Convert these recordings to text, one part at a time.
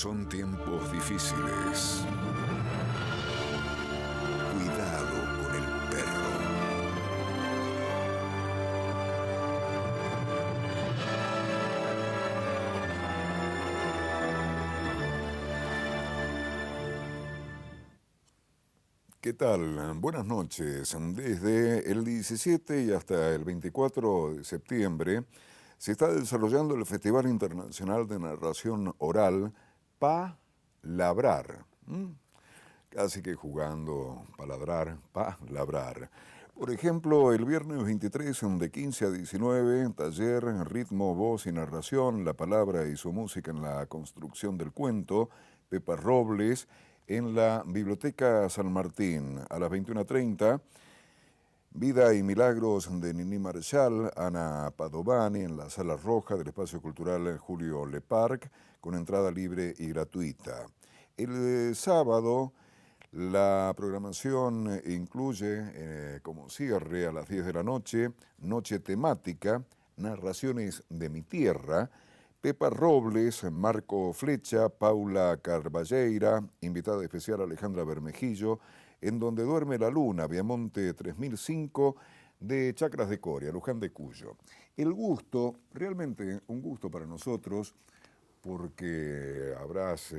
Son tiempos difíciles. Cuidado con el perro. ¿Qué tal? Buenas noches. Desde el 17 y hasta el 24 de septiembre se está desarrollando el Festival Internacional de Narración Oral Palabrar. Casi que jugando paladrar, palabrar. Por ejemplo, el viernes 23 de 15 a 19, taller Ritmo, Voz y Narración, la palabra y su música en la construcción del cuento, Pepa Robles, en la Biblioteca San Martín. A las 21:30, Vida y Milagros de Nini Marshall, Ana Padovani, en la Sala Roja del Espacio Cultural Julio Leparc, con entrada libre y gratuita. El sábado, la programación incluye, como cierre a las 10 de la noche, noche temática, narraciones de mi tierra, Pepa Robles, Marco Flecha, Paula Carballeira, invitada especial Alejandra Bermejillo, En donde duerme la luna, Viamonte 3005, de Chacras de Coria, Luján de Cuyo. El gusto, realmente un gusto para nosotros, porque habrás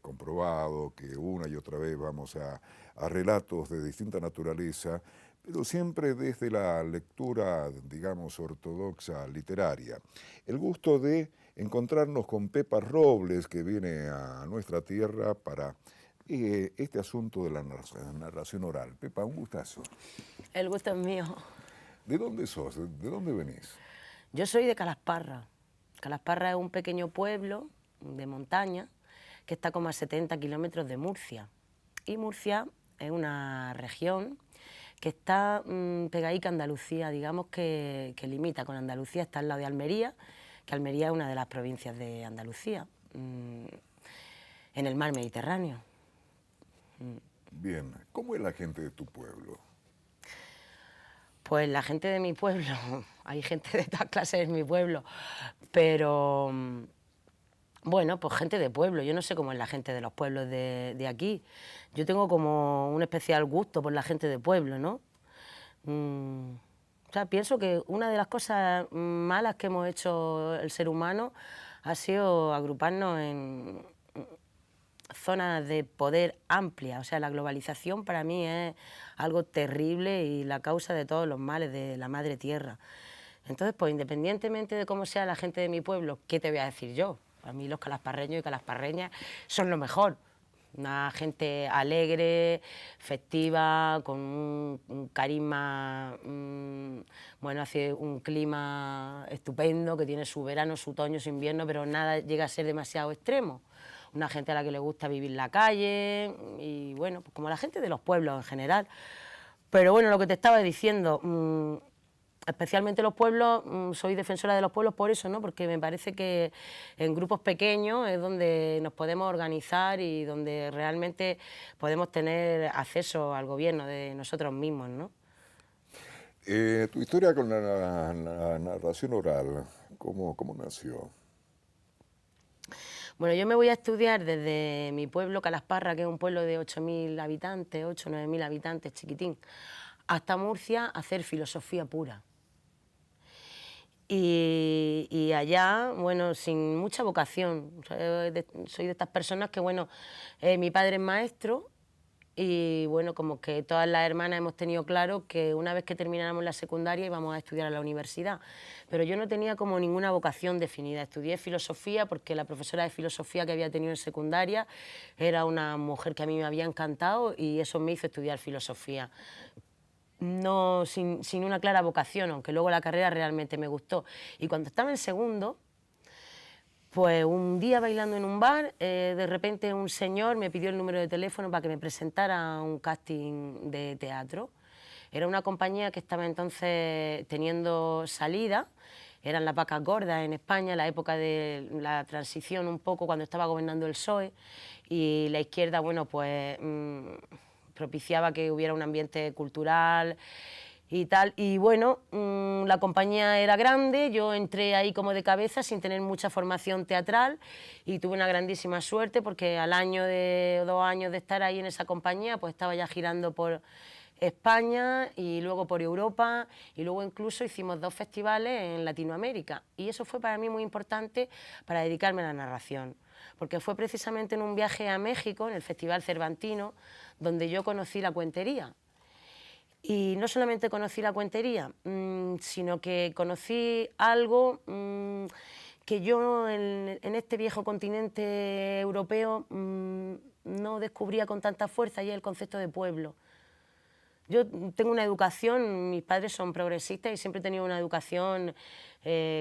comprobado que una y otra vez vamos a relatos de distinta naturaleza, pero siempre desde la lectura, digamos, ortodoxa literaria. El gusto de encontrarnos con Pepa Robles, que viene a nuestra tierra para este asunto de la narración oral. Pepa, un gustazo. El gusto es mío. ¿De dónde sos? ¿De dónde venís? Yo soy de Calasparra. Calasparra es un pequeño pueblo de montaña que está como a 70 kilómetros de Murcia. Y Murcia es una región que está pegadica a Andalucía, digamos que limita con Andalucía, está al lado de Almería, que Almería es una de las provincias de Andalucía, en el mar Mediterráneo. Bien, ¿cómo es la gente de tu pueblo? Pues la gente de mi pueblo, hay gente de todas clases en mi pueblo, pero bueno, pues gente de pueblo. Yo no sé cómo es la gente de los pueblos de aquí. Yo tengo como un especial gusto por la gente de pueblo, ¿no? O sea, pienso que una de las cosas malas que hemos hecho el ser humano ha sido agruparnos en zonas de poder amplias. O sea, la globalización para mí es algo terrible y la causa de todos los males de la madre tierra. Entonces, pues independientemente de cómo sea la gente de mi pueblo, ¿qué te voy a decir yo? A mí los calasparreños y calasparreñas son lo mejor. Una gente alegre, festiva, con un carisma, bueno, hace un clima estupendo, que tiene su verano, su otoño, su invierno, pero nada llega a ser demasiado extremo. Una gente a la que le gusta vivir la calle y, bueno, pues como la gente de los pueblos en general. Pero bueno, lo que te estaba diciendo, especialmente los pueblos, soy defensora de los pueblos por eso, ¿no? Porque me parece que en grupos pequeños es donde nos podemos organizar y donde realmente podemos tener acceso al gobierno de nosotros mismos, ¿no? Tu historia con la narración oral, ¿cómo nació? Bueno, yo me voy a estudiar desde mi pueblo, Calasparra, que es un pueblo de 8.000 habitantes, 8 o 9.000 habitantes, chiquitín, hasta Murcia, a hacer filosofía pura. Y allá, bueno, sin mucha vocación. Soy de estas personas que, bueno, mi padre es maestro y, bueno, como que todas las hermanas hemos tenido claro que una vez que termináramos la secundaria íbamos a estudiar a la universidad. Pero yo no tenía como ninguna vocación definida. Estudié filosofía porque la profesora de filosofía que había tenido en secundaria era una mujer que a mí me había encantado y eso me hizo estudiar filosofía. No, sin una clara vocación, aunque luego la carrera realmente me gustó. Y cuando estaba en segundo, pues un día bailando en un bar, de repente un señor me pidió el número de teléfono para que me presentara a un casting de teatro. Era una compañía que estaba entonces teniendo salida, eran las vacas gordas en España, la época de la transición un poco, cuando estaba gobernando el PSOE, y la izquierda, bueno, pues propiciaba que hubiera un ambiente cultural y tal. Y bueno, la compañía era grande, yo entré ahí como de cabeza sin tener mucha formación teatral y tuve una grandísima suerte porque al año o 2 años de estar ahí en esa compañía, pues estaba ya girando por España y luego por Europa y luego incluso hicimos 2 festivales en Latinoamérica y eso fue para mí muy importante para dedicarme a la narración, porque fue precisamente en un viaje a México, en el Festival Cervantino, donde yo conocí la cuentería. Y no solamente conocí la cuentería, sino que conocí algo que yo en este viejo continente europeo no descubría con tanta fuerza, y es el concepto de pueblo. Yo tengo una educación, mis padres son progresistas y siempre he tenido una educación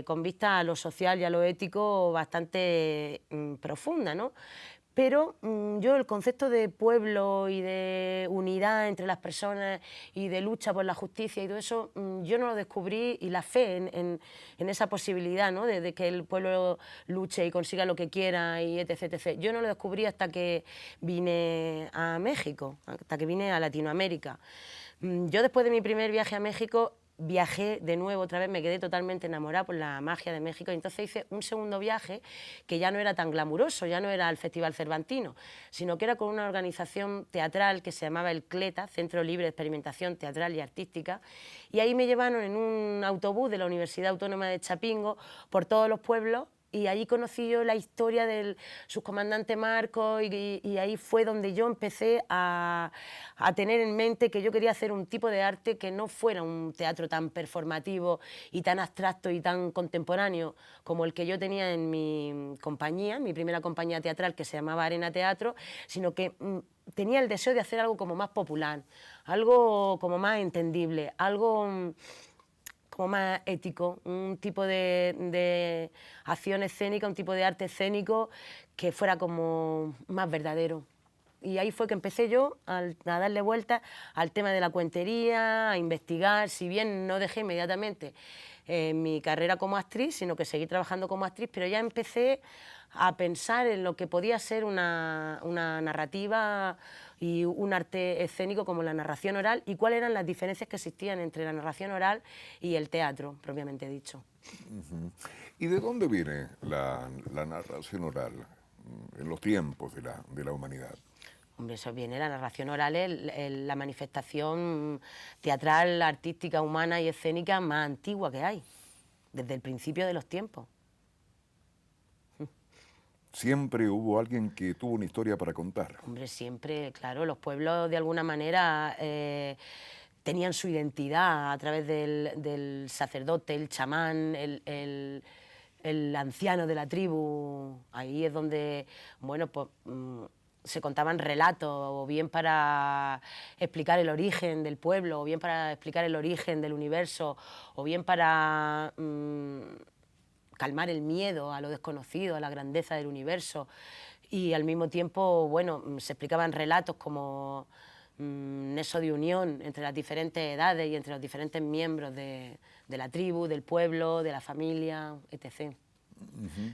con vista a lo social y a lo ético bastante profunda, ¿no? Pero yo el concepto de pueblo y de unidad entre las personas y de lucha por la justicia y todo eso, yo no lo descubrí, y la fe en esa posibilidad, ¿no? de que el pueblo luche y consiga lo que quiera y etc, etc. Yo no lo descubrí hasta que vine a México, hasta que vine a Latinoamérica. Yo después de mi primer viaje a México viajé de nuevo otra vez, me quedé totalmente enamorada por la magia de México y entonces hice un segundo viaje que ya no era tan glamuroso, ya no era el Festival Cervantino, sino que era con una organización teatral que se llamaba el CLETA, Centro Libre de Experimentación Teatral y Artística, y ahí me llevaron en un autobús de la Universidad Autónoma de Chapingo por todos los pueblos. Y allí conocí yo la historia del subcomandante Marcos y ahí fue donde yo empecé a tener en mente que yo quería hacer un tipo de arte que no fuera un teatro tan performativo y tan abstracto y tan contemporáneo como el que yo tenía en mi compañía, mi primera compañía teatral que se llamaba Arena Teatro, sino que tenía el deseo de hacer algo como más popular, algo como más entendible, algo como más ético, un tipo de acción escénica, un tipo de arte escénico que fuera como más verdadero. Y ahí fue que empecé yo a darle vueltas al tema de la cuentería, a investigar, si bien no dejé inmediatamente mi carrera como actriz, sino que seguí trabajando como actriz, pero ya empecé a pensar en lo que podía ser una narrativa y un arte escénico como la narración oral y cuáles eran las diferencias que existían entre la narración oral y el teatro, propiamente dicho. ¿Y de dónde viene la narración oral en los tiempos de la humanidad? Hombre, eso viene, la narración oral es la manifestación teatral, artística, humana y escénica más antigua que hay, desde el principio de los tiempos. Siempre hubo alguien que tuvo una historia para contar. Hombre, siempre, claro, los pueblos de alguna manera tenían su identidad a través del sacerdote, el chamán, el anciano de la tribu. Ahí es donde, bueno, pues se contaban relatos, o bien para explicar el origen del pueblo, o bien para explicar el origen del universo, o bien para calmar el miedo a lo desconocido, a la grandeza del universo. Y al mismo tiempo, bueno, se explicaban relatos como nexo de unión entre las diferentes edades y entre los diferentes miembros de la tribu, del pueblo, de la familia, etc.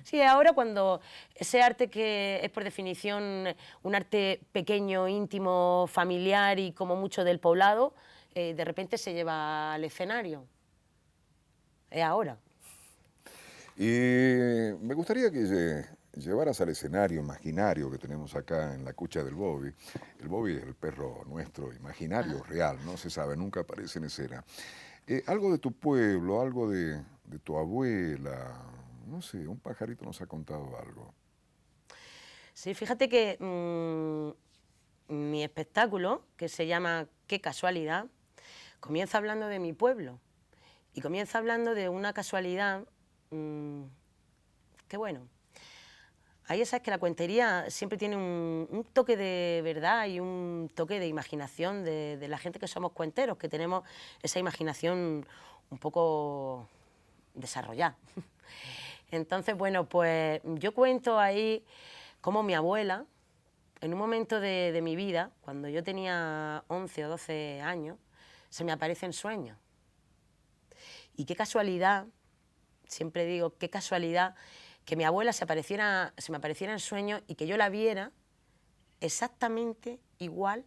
Sí, ahora cuando ese arte que es por definición un arte pequeño, íntimo, familiar y como mucho del poblado, de repente se lleva al escenario. Es ahora. Y me gustaría que llevaras al escenario imaginario que tenemos acá en la cucha del Bobby. El Bobby es el perro nuestro imaginario, real, no se sabe, nunca aparece en escena. Algo de tu pueblo, algo de tu abuela, no sé, un pajarito nos ha contado algo. Sí, fíjate que mi espectáculo, que se llama Qué casualidad, comienza hablando de mi pueblo y comienza hablando de una casualidad que bueno, ahí sabes que la cuentería siempre tiene un toque de verdad y un toque de imaginación de la gente que somos cuenteros, que tenemos esa imaginación un poco desarrollada. Entonces, bueno, pues yo cuento ahí cómo mi abuela, en un momento de mi vida, cuando yo tenía 11 o 12 años, se me aparece en sueños. Y qué casualidad, siempre digo, qué casualidad que mi abuela se me apareciera en sueños y que yo la viera exactamente igual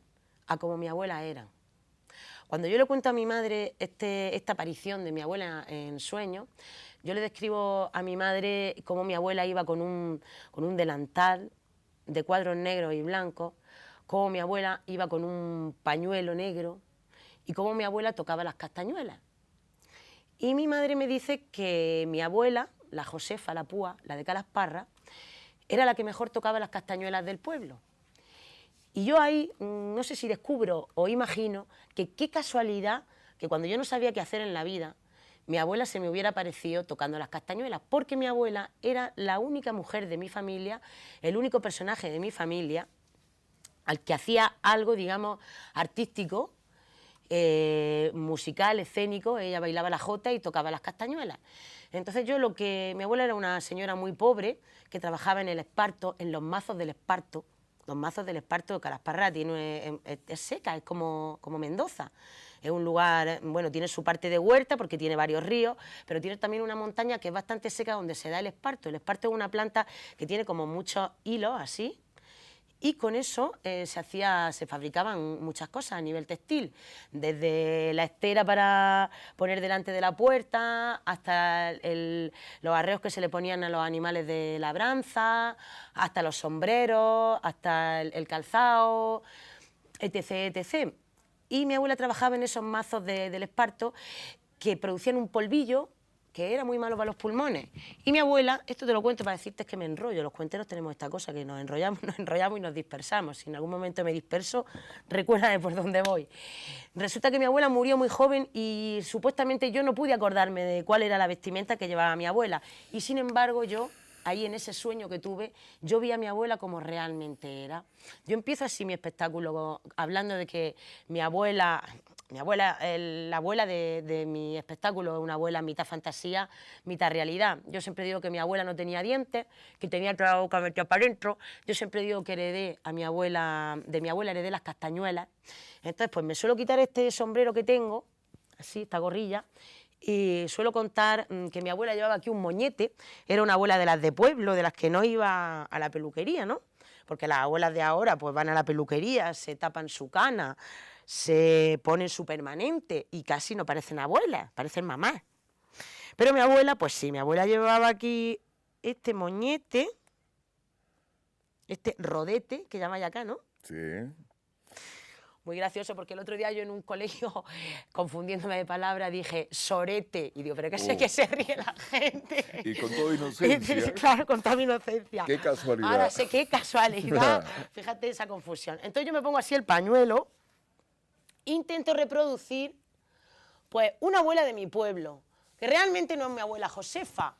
a como mi abuela era. Cuando yo le cuento a mi madre esta aparición de mi abuela en sueños, yo le describo a mi madre cómo mi abuela iba con un delantal de cuadros negros y blancos, cómo mi abuela iba con un pañuelo negro y cómo mi abuela tocaba las castañuelas. Y mi madre me dice que mi abuela, la Josefa, la Púa, la de Calasparra, era la que mejor tocaba las castañuelas del pueblo. Y yo ahí, no sé si descubro o imagino que qué casualidad que cuando yo no sabía qué hacer en la vida, mi abuela se me hubiera aparecido tocando las castañuelas, porque mi abuela era la única mujer de mi familia, el único personaje de mi familia al que hacía algo, digamos, artístico, musical, escénico. Ella bailaba la jota y tocaba las castañuelas. Entonces mi abuela era una señora muy pobre que trabajaba en el esparto, en los mazos del esparto. Los mazos del esparto de Calasparra es seca, es como Mendoza. Es un lugar, bueno, tiene su parte de huerta porque tiene varios ríos, pero tiene también una montaña que es bastante seca donde se da el esparto. El esparto es una planta que tiene como muchos hilos así, y con eso se fabricaban muchas cosas a nivel textil, desde la estera para poner delante de la puerta, hasta los arreos que se le ponían a los animales de labranza, hasta los sombreros, hasta el calzado, etc., etc. Y mi abuela trabajaba en esos mazos del esparto que producían un polvillo que era muy malo para los pulmones. Y mi abuela, esto te lo cuento para decirte que me enrollo, los cuenteros tenemos esta cosa que nos enrollamos y nos dispersamos. Si en algún momento me disperso, recuérdame por dónde voy. Resulta que mi abuela murió muy joven y supuestamente yo no pude acordarme de cuál era la vestimenta que llevaba mi abuela. Y sin embargo yo, ahí en ese sueño que tuve, yo vi a mi abuela como realmente era. Yo empiezo así mi espectáculo hablando de que la abuela de mi espectáculo es una abuela mitad fantasía, mitad realidad. Yo siempre digo que mi abuela no tenía dientes, que tenía toda la boca metida para adentro. Yo siempre digo que de mi abuela heredé las castañuelas. Entonces, pues me suelo quitar este sombrero que tengo, así, esta gorrilla, y suelo contar que mi abuela llevaba aquí un moñete. Era una abuela de las de pueblo, de las que no iba a la peluquería, ¿no? Porque las abuelas de ahora pues van a la peluquería, se tapan su cana, se ponen su permanente y casi no parecen abuelas, parecen mamás. Pero mi abuela, pues sí, mi abuela llevaba aquí este moñete, este rodete, que llamáis acá, ¿no? Sí. Muy gracioso, porque el otro día yo en un colegio, confundiéndome de palabra, dije sorete. Y digo, pero que se ríe la gente. Y con toda inocencia. Claro, con toda mi inocencia. Qué casualidad. Ahora sé qué casualidad. Fíjate esa confusión. Entonces yo me pongo así el pañuelo, intento reproducir pues una abuela de mi pueblo, que realmente no es mi abuela Josefa,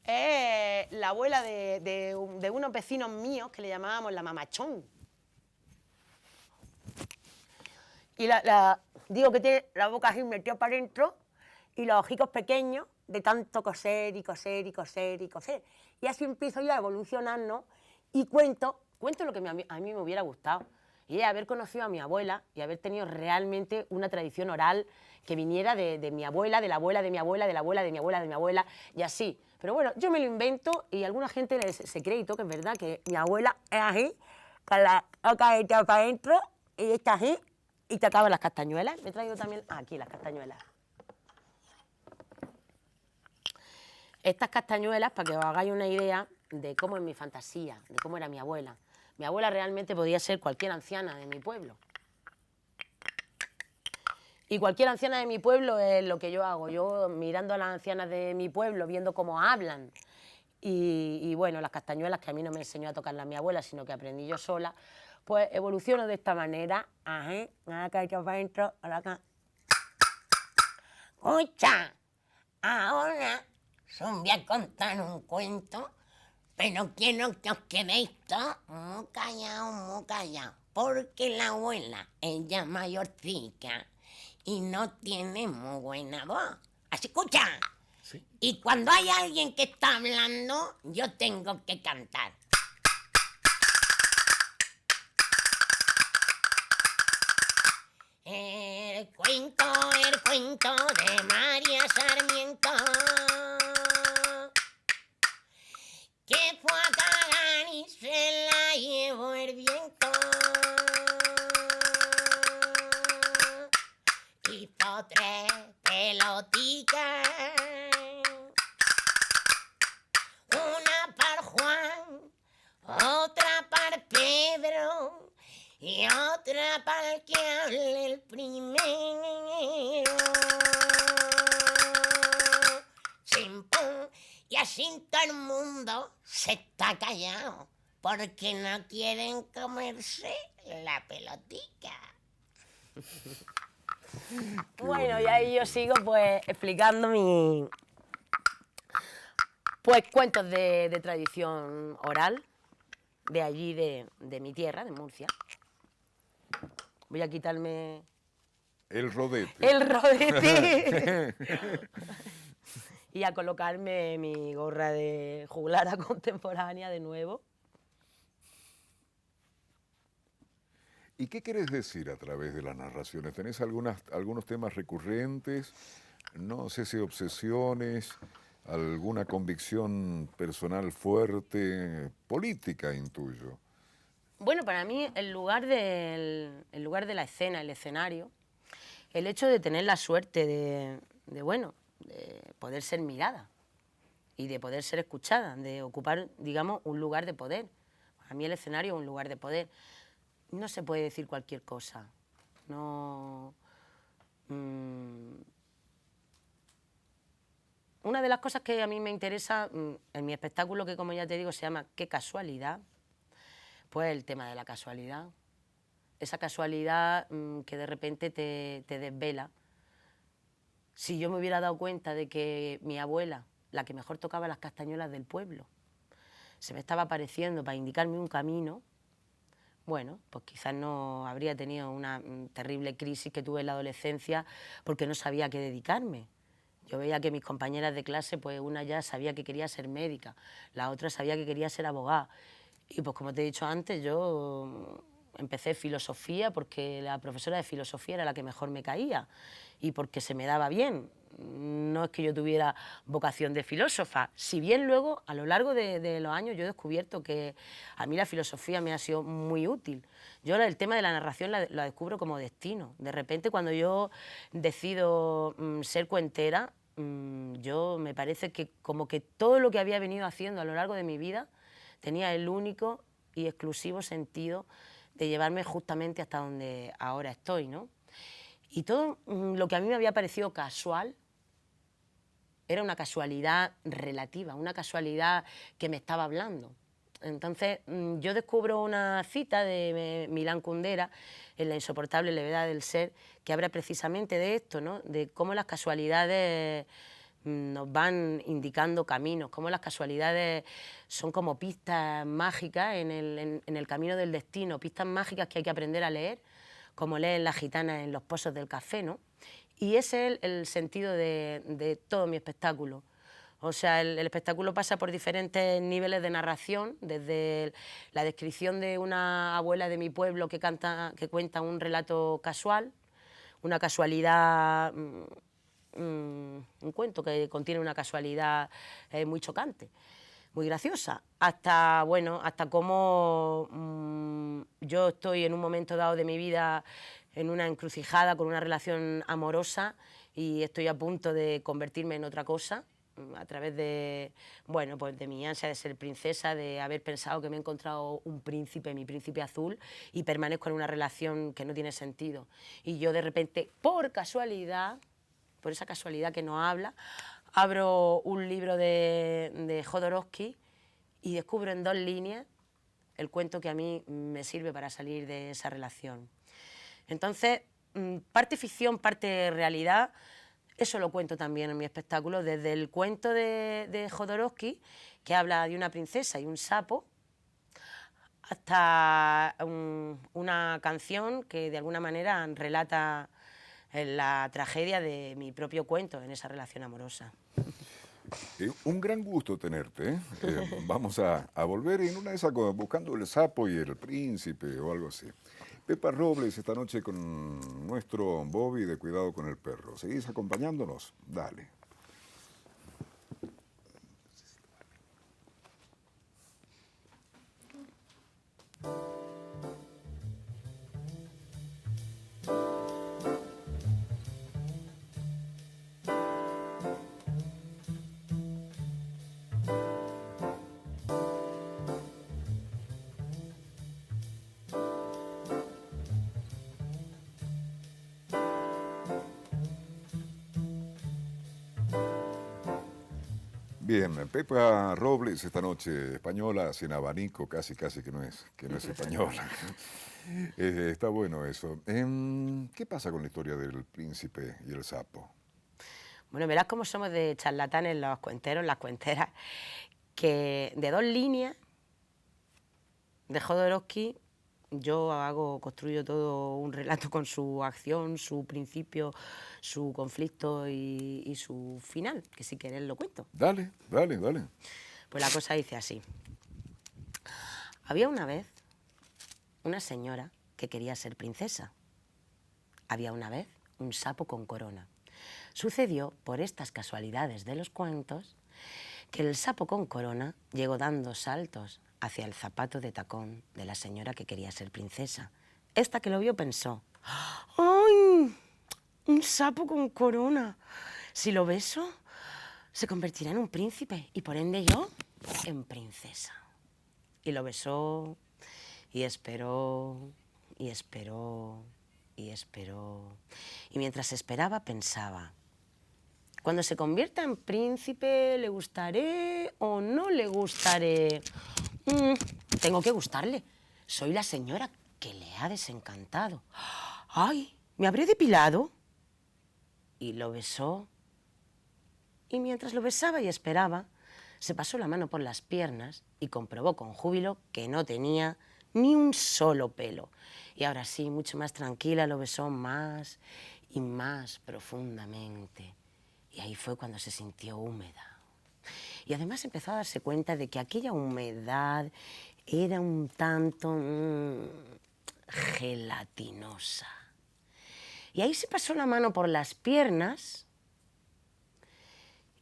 es la abuela de unos vecinos míos que le llamábamos la mamachón. Y digo que tiene la boca así metida para adentro y los ojicos pequeños de tanto coser y coser y coser y coser. Y así empiezo yo a evolucionar, ¿no? Y cuento lo que a mí me hubiera gustado. Y es haber conocido a mi abuela y haber tenido realmente una tradición oral que viniera de mi abuela, de la abuela de mi abuela, de la abuela de mi abuela, de mi abuela, y así. Pero bueno, yo me lo invento y a alguna gente se cree y todo que es verdad, que mi abuela es así, con la boca metida para adentro y está así. Y te acaban las castañuelas. Me he traído también aquí las castañuelas. Estas castañuelas, para que os hagáis una idea de cómo es mi fantasía, de cómo era mi abuela. Mi abuela realmente podía ser cualquier anciana de mi pueblo. Y cualquier anciana de mi pueblo es lo que yo hago. Yo mirando a las ancianas de mi pueblo, viendo cómo hablan. Y bueno, las castañuelas, que a mí no me enseñó a tocarlas mi abuela, sino que aprendí yo sola, pues evoluciono de esta manera. Acá para adentro, acá. Escucha, ahora os voy a contar un cuento, pero quiero que os quedéis todos muy callados, porque la abuela, ella es mayorcica y no tiene muy buena voz. Así, escucha. Sí. Y cuando hay alguien que está hablando, yo tengo que cantar. El cuento de María Sarmiento, que fue a cagar y se la llevó el viento. pelotica. Una para Juan, otra para Pedro y otra para el que hable el primero. Chimpum, y así todo el mundo se está callado porque no quieren comerse la pelotica. Bueno, y ahí yo sigo pues explicando pues cuentos de tradición oral de allí, de mi tierra, de Murcia. Voy a quitarme El rodete. el rodete y a colocarme mi gorra de juglara contemporánea de nuevo. ¿Y qué quieres decir a través de las narraciones? ¿Tenés algunos temas recurrentes? No sé si obsesiones, alguna convicción personal fuerte, política, intuyo. Bueno, para mí el lugar de la escena, el escenario, el hecho de tener la suerte de poder ser mirada y de poder ser escuchada, de ocupar, digamos, un lugar de poder. Para mí el escenario es un lugar de poder. No se puede decir cualquier cosa. No. Una de las cosas que a mí me interesa en mi espectáculo, que como ya te digo se llama Qué casualidad, pues el tema de la casualidad. Esa casualidad que de repente te desvela. Si yo me hubiera dado cuenta de que mi abuela, la que mejor tocaba las castañuelas del pueblo, se me estaba apareciendo para indicarme un camino, bueno, pues quizás no habría tenido una terrible crisis que tuve en la adolescencia porque no sabía a qué dedicarme. Yo veía que mis compañeras de clase, pues una ya sabía que quería ser médica, la otra sabía que quería ser abogada. Y pues como te he dicho antes, yo empecé filosofía porque la profesora de filosofía era la que mejor me caía y porque se me daba bien. No es que yo tuviera vocación de filósofa, si bien luego a lo largo de los años yo he descubierto que a mí la filosofía me ha sido muy útil. Yo el tema de la narración la descubro como destino. De repente cuando yo decido ser cuentera, yo me parece que como que todo lo que había venido haciendo a lo largo de mi vida tenía el único y exclusivo sentido de llevarme justamente hasta donde ahora estoy, ¿no? Y todo lo que a mí me había parecido casual era una casualidad relativa, una casualidad que me estaba hablando. Entonces yo descubro una cita de Milán Kundera en La insoportable levedad del ser, que habla precisamente de esto, ¿no? De cómo las casualidades nos van indicando caminos, cómo las casualidades son como pistas mágicas en el camino del destino, pistas mágicas que hay que aprender a leer, como leen las gitanas en los pozos del café, ¿no? Y ese es el sentido de todo mi espectáculo. O sea, el espectáculo pasa por diferentes niveles de narración, desde la descripción de una abuela de mi pueblo que cuenta un relato casual, una casualidad, un cuento que contiene una casualidad muy chocante, muy graciosa, hasta cómo yo estoy en un momento dado de mi vida en una encrucijada con una relación amorosa y estoy a punto de convertirme en otra cosa a través de, bueno, pues de mi ansia de ser princesa, de haber pensado que me he encontrado un príncipe, mi príncipe azul, y permanezco en una relación que no tiene sentido. Y yo de repente, por casualidad, por esa casualidad que no habla, abro un libro de Jodorowsky y descubro en 2 líneas el cuento que a mí me sirve para salir de esa relación. Entonces, parte ficción, parte realidad, eso lo cuento también en mi espectáculo, desde el cuento de Jodorowsky, que habla de una princesa y un sapo, hasta una canción que de alguna manera relata la tragedia de mi propio cuento en esa relación amorosa. Un gran gusto tenerte. Vamos a volver en una de esas buscando el sapo y el príncipe o algo así. Pepa Robles esta noche con nuestro Bobby de Cuidado con el Perro. ¿Seguís acompañándonos? Dale. Bien, Pepa Robles esta noche española, sin abanico, casi que no es española. Está bueno eso. ¿Qué pasa con la historia del príncipe y el sapo? Bueno, verás cómo somos de charlatanes los cuenteros, las cuenteras, que de 2 líneas de Jodorowsky yo construyo todo un relato con su acción, su principio, su conflicto y su final, que si querés lo cuento. Dale, dale, dale. Pues la cosa dice así. Había una vez una señora que quería ser princesa. Había una vez un sapo con corona. Sucedió, por estas casualidades de los cuentos, que el sapo con corona llegó dando saltos hacia el zapato de tacón de la señora que quería ser princesa. Esta que lo vio pensó: ¡ay! Un sapo con corona. Si lo beso, se convertirá en un príncipe y por ende yo en princesa. Y lo besó y esperó y esperó y esperó. Y mientras esperaba pensaba: cuando se convierta en príncipe, ¿le gustaré o no le gustaré? Tengo que gustarle. Soy la señora que le ha desencantado. ¡Ay! ¿Me habré depilado? Y lo besó. Y mientras lo besaba y esperaba, se pasó la mano por las piernas y comprobó con júbilo que no tenía ni un solo pelo. Y ahora sí, mucho más tranquila, lo besó más y más profundamente. Y ahí fue cuando se sintió húmeda. Y además empezó a darse cuenta de que aquella humedad era un tanto gelatinosa. Y ahí se pasó la mano por las piernas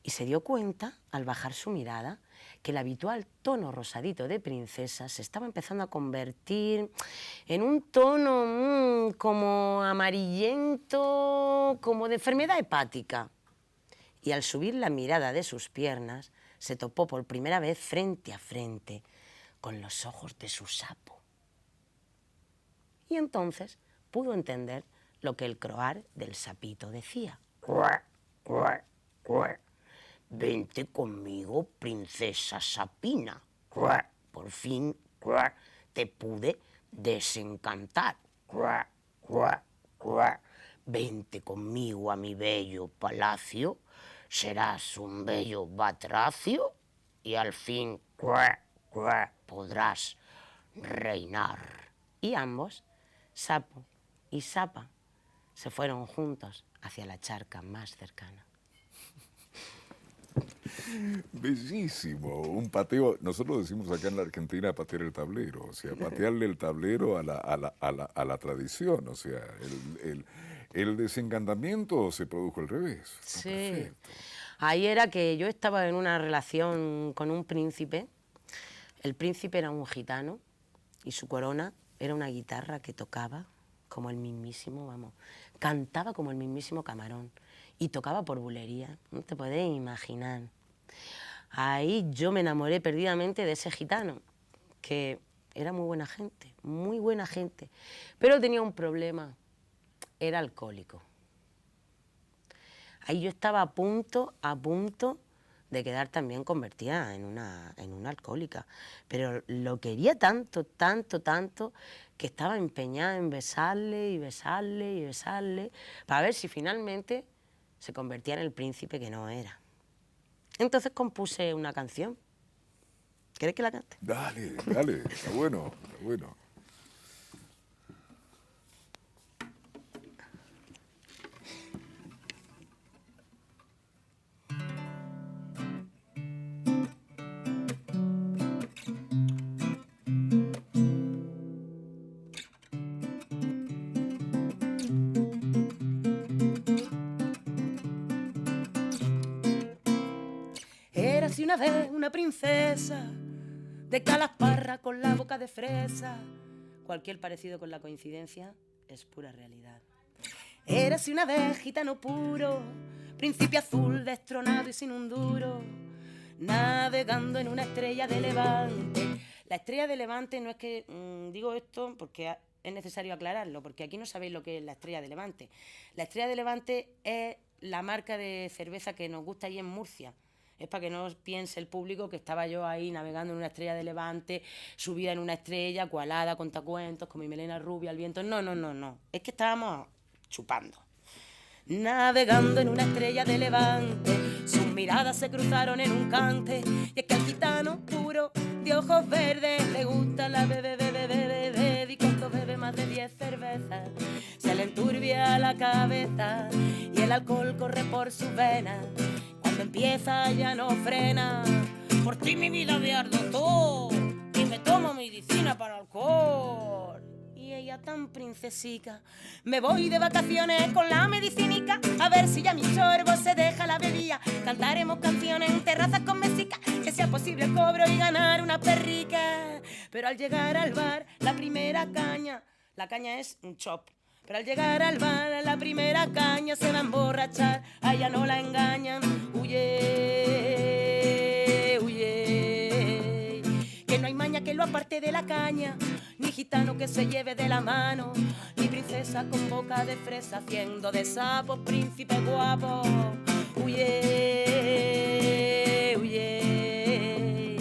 y se dio cuenta, al bajar su mirada, que el habitual tono rosadito de princesa se estaba empezando a convertir en un tono como amarillento, como de enfermedad hepática. Y al subir la mirada de sus piernas, se topó por primera vez frente a frente con los ojos de su sapo. Y entonces pudo entender lo que el croar del sapito decía. ¡Cuac, cuac, cuac! Vente conmigo, princesa sapina. ¡Cuac! Por fin, ¡cuac!, te pude desencantar. ¡Cuac, cuac, cuac! Vente conmigo a mi bello palacio, serás un bello batracio y al fin, ¡cuac, cuac!, podrás reinar. Y ambos, sapo y sapa, se fueron juntos hacia la charca más cercana. Bellísimo, un pateo, nosotros decimos acá en la Argentina patear el tablero, o sea, patearle el tablero a la tradición, o sea, el desencantamiento se produjo al revés. Está Sí, perfecto. ahí era que yo estaba en una relación con un príncipe. El príncipe era un gitano y su corona era una guitarra que tocaba como el mismísimo, vamos, cantaba como el mismísimo Camarón y tocaba por bulería, no te podéis imaginar. Ahí yo me enamoré perdidamente de ese gitano, que era muy buena gente, pero tenía un problema, era alcohólico. Ahí yo estaba a punto de quedar también convertida en una alcohólica, pero lo quería tanto, tanto, tanto, que estaba empeñada en besarle y besarle y besarle, para ver si finalmente se convertía en el príncipe que no era. Entonces compuse una canción. ¿Quieres que la cante? Dale, dale, está bueno, está bueno. Érase una vez una princesa de Calasparra con la boca de fresa. Cualquier parecido con la coincidencia es pura realidad. Érase una vez gitano puro, príncipe azul destronado y sin un duro, navegando en una estrella de levante. La estrella de levante no es que digo esto porque es necesario aclararlo, porque aquí no sabéis lo que es la estrella de levante. La estrella de levante es la marca de cerveza que nos gusta allí en Murcia. Es para que no piense el público que estaba yo ahí navegando en una estrella de levante, subida en una estrella, cualada, contacuentos, con mi melena rubia al viento. No, no, no, no. Es que estábamos chupando. Navegando en una estrella de levante, sus miradas se cruzaron en un cante. Y es que al gitano puro de ojos verdes le gusta la bebe, bebe, bebe, bebe. Y cuando bebe más de 10 cervezas se le enturbia la cabeza y el alcohol corre por sus venas. Cuando empieza ya no frena. Por ti mi vida me ardo todo y me tomo medicina para alcohol. Y ella tan princesica, me voy de vacaciones con la medicinica, a ver si ya mi sorbo se deja la bebida. Cantaremos canciones en terrazas con mesica, que sea posible el cobro y ganar una perrica. Pero al llegar al bar, la primera caña, la caña es un chop. Pero al llegar al bar, la primera caña se va a emborrachar, a ella no la engañan. Huye, huye, que no hay maña que lo aparte de la caña, ni gitano que se lleve de la mano, ni princesa con boca de fresa haciendo de sapos príncipe guapo. Huye, huye,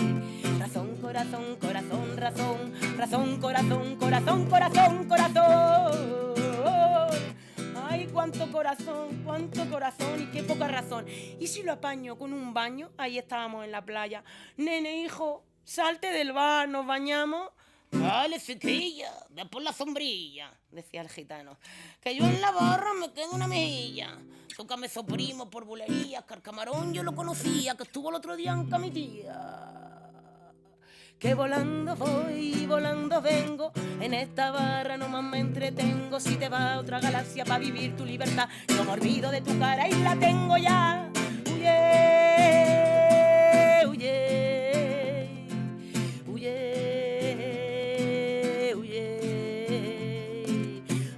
razón, corazón, corazón, razón, razón, corazón, corazón, corazón, corazón. Ay, cuánto corazón y qué poca razón. Y si lo apaño con un baño, ahí estábamos en la playa. Nene, hijo, salte del bar, nos bañamos. Vale, chiquilla, ve por la sombrilla, decía el gitano, que yo en la barra me quedo una mejilla. Tócame su primo por bulerías, que al camarón yo lo conocía, que estuvo el otro día en Camitía. Que volando voy y volando vengo, en esta barra nomás me entretengo. Si te vas a otra galaxia para vivir tu libertad, no me olvido de tu cara y la tengo ya. Huye, huye, huye, huye.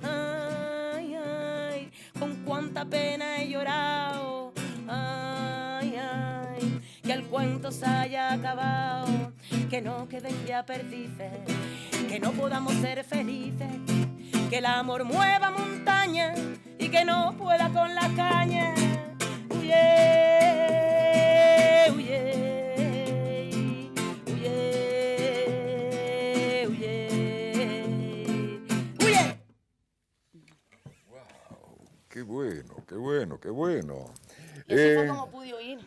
Ay, ay, con cuánta pena he llorado. Ay, ay, que el cuento se haya acabado, que no queden ya perdices, que no podamos ser felices, que el amor mueva montañas y que no pueda con la caña. Huye, huye, huye, huye, huye. ¡Wow! ¡Qué bueno, qué bueno, qué bueno! Y así fue como pude oír.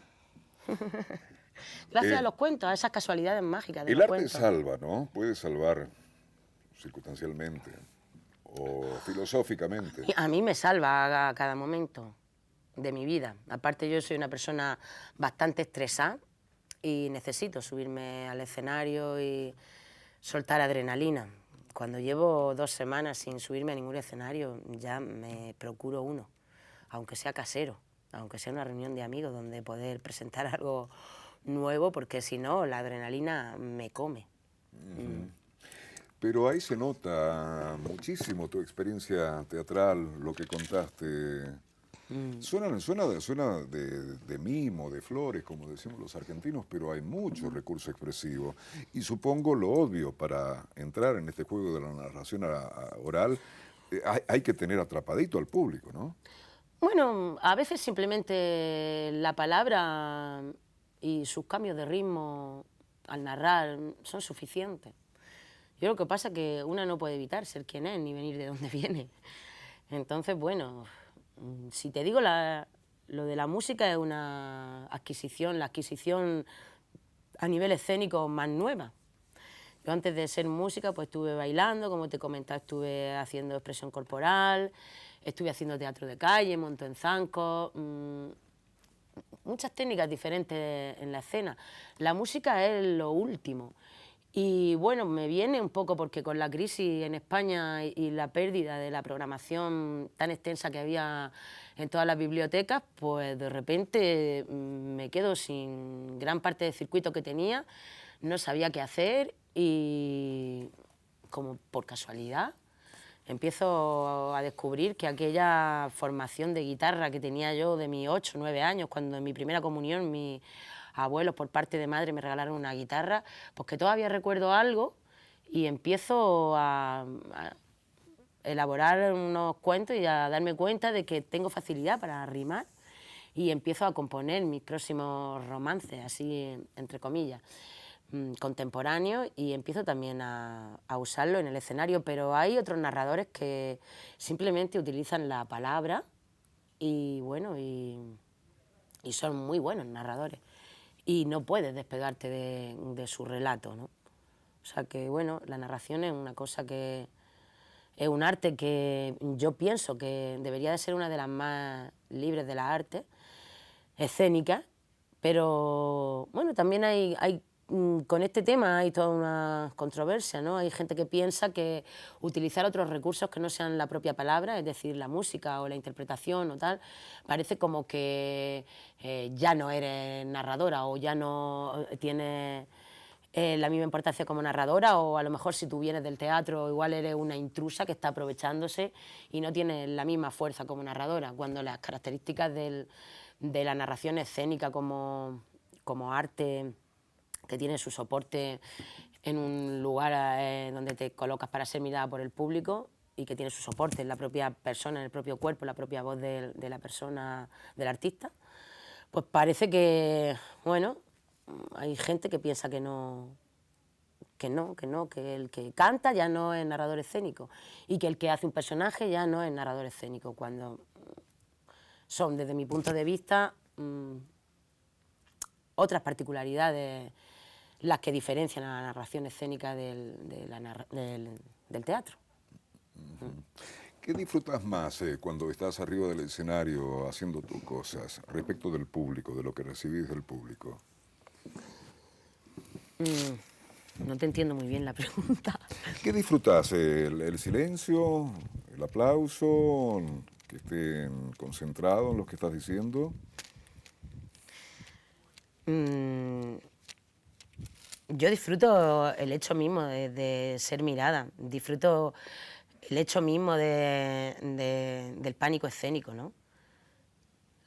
Gracias a los cuentos, a esas casualidades mágicas de El los arte cuentos. salva, ¿no? Puede salvar circunstancialmente o filosóficamente. A mí me salva a cada momento de mi vida. Aparte, yo soy una persona bastante estresada y necesito subirme al escenario y soltar adrenalina. Cuando llevo 2 semanas sin subirme a ningún escenario, ya me procuro uno, aunque sea casero, aunque sea una reunión de amigos donde poder presentar algo nuevo, porque si no, la adrenalina me come. Pero ahí se nota muchísimo tu experiencia teatral, lo que contaste. Suena de mimo, de flores, como decimos los argentinos, pero hay mucho recurso expresivo. Y supongo lo obvio, para entrar en este juego de la narración oral, hay que tener atrapadito al público, ¿no? Bueno, a veces simplemente la palabra y sus cambios de ritmo al narrar son suficientes. Yo lo que pasa es que una no puede evitar ser quien es ni venir de donde viene. Entonces, bueno, si te digo lo de la música es una adquisición, la adquisición a nivel escénico más nueva. Yo antes de ser música pues estuve bailando, como te comentaba, estuve haciendo expresión corporal, estuve haciendo teatro de calle, monto en zancos, muchas técnicas diferentes en la escena. La música es lo último. Y bueno, me viene un poco porque con la crisis en España y la pérdida de la programación tan extensa que había en todas las bibliotecas, pues de repente me quedo sin gran parte del circuito que tenía, no sabía qué hacer y como por casualidad empiezo a descubrir que aquella formación de guitarra que tenía yo de mis 8 o 9 años, cuando en mi primera comunión mis abuelos por parte de madre me regalaron una guitarra, pues que todavía recuerdo algo y empiezo a elaborar unos cuentos y a darme cuenta de que tengo facilidad para rimar y empiezo a componer mis próximos romances, así entre comillas, contemporáneos, y empiezo también a usarlo en el escenario, pero hay otros narradores que simplemente utilizan la palabra y bueno, y son muy buenos narradores y no puedes despegarte de su relato, ¿no? O sea que bueno, la narración es una cosa que es un arte que yo pienso que debería de ser una de las más libres de las artes escénicas, pero bueno, también con este tema hay toda una controversia, ¿no? Hay gente que piensa que utilizar otros recursos que no sean la propia palabra, es decir, la música o la interpretación o tal, parece como que ya no eres narradora o ya no tienes la misma importancia como narradora, o a lo mejor si tú vienes del teatro igual eres una intrusa que está aprovechándose y no tienes la misma fuerza como narradora, cuando las características de la narración escénica como arte que tiene su soporte en un lugar donde te colocas para ser mirada por el público y que tiene su soporte en la propia persona, en el propio cuerpo, la propia voz de la persona, del artista, pues parece que, bueno, hay gente que piensa que el que canta ya no es narrador escénico y que el que hace un personaje ya no es narrador escénico, cuando son, desde mi punto de vista, otras particularidades las que diferencian a la narración escénica del teatro. ¿Qué disfrutas más cuando estás arriba del escenario haciendo tus cosas respecto del público, de lo que recibís del público? No te entiendo muy bien la pregunta. ¿Qué disfrutas? ¿El silencio? ¿El aplauso? ¿Que estén concentrados en lo que estás diciendo? Yo disfruto el hecho mismo de ser mirada, disfruto el hecho mismo del pánico escénico, ¿no?